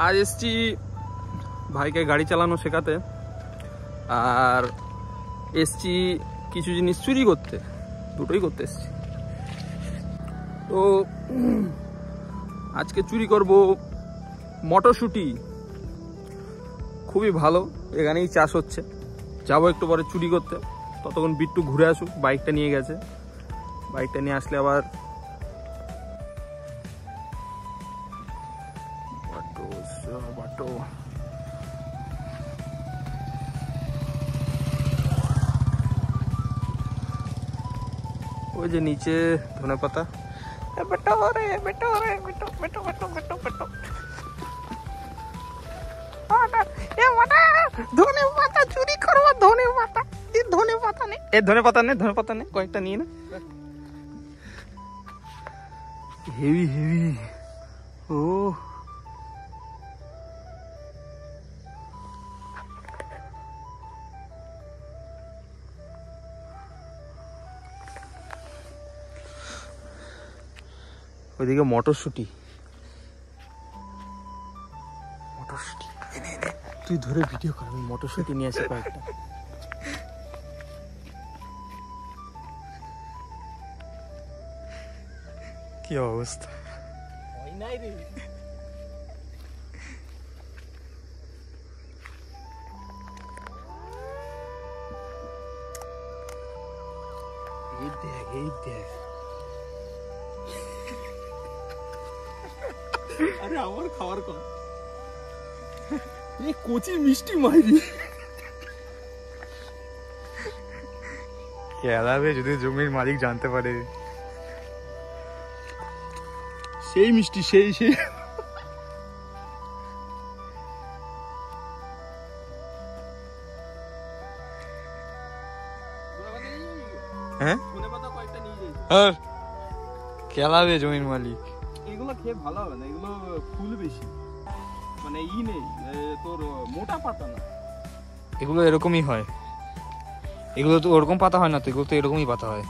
আজ এসছি ভাইকে গাড়ি চালানো শেখাতে, আর এসছি কিছু জিনিস চুরি করতে, দুটোই করতে এসছি। তো আজকে চুরি করব মটরশুঁটি, খুবই ভালো, এখানেই চাষ হচ্ছে। যাবো একটু পরে চুরি করতে, ততক্ষণ বিট্টু ঘুরে আসুক, বাইকটা নিয়ে গেছে, বাইকটা নিয়ে আসলে আবার ওই যে নিচে ধনে পাতা, ধনে পাতা চুরি করবো, ধনে পাতা, ধনে পাতা নেই, ধনে পাতা নেই, ধনে পাতা নেই, কয়েকটা নিয়ে না। Heavy heavy. ও ওইদিকে মটরশুঁটি, মটরশুঁটি তুই ধরে ভিডিও কর, আমি মটরশুঁটি নিয়ে আসি কয়েকটা। কি অবস্থা, নাই রে। এই দেখ, এই দেখ, আরে আমার খাওয়ার কর, এই কচি মিষ্টি মাইরি খেলাবে যদি জমির মালিক জানতে পারে। সেই মিষ্টি, সেই সেই হ্যাঁ, আর খেলাবে জমির মালিক। এগুলো খেয়ে ভালো হবে না, এগুলো ফুল বেশি, মানে নেই তোর মোটা পাতা না, এগুলো এরকমই হয়, এগুলো তো ওরকম পাতা হয় না, তো এগুলো তো এরকমই পাতা হয়।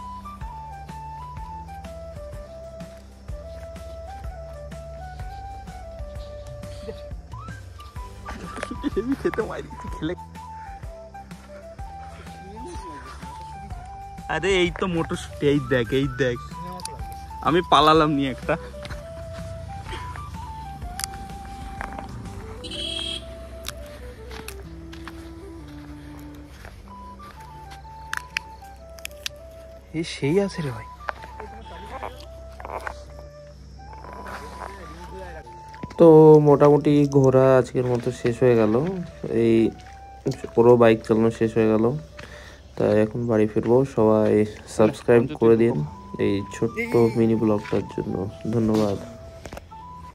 খেতে মাইরি খেলে, আরে এই তো মটরশুঁটি, এই দেখ, এই দেখ, আমি পালালাম নিয়ে একটা। এই সেই আছে রে ভাই। তো মোটামুটি ঘোরা আজকের মতো শেষ হয়ে গেল, এই পুরো বাইক চালানো শেষ হয়ে গেল, তাই এখন বাড়ি ফিরবো। সবাই সাবস্ক্রাইব করে দিন এই ছোট্ট মিনি ব্লগটার জন্য, ধন্যবাদ।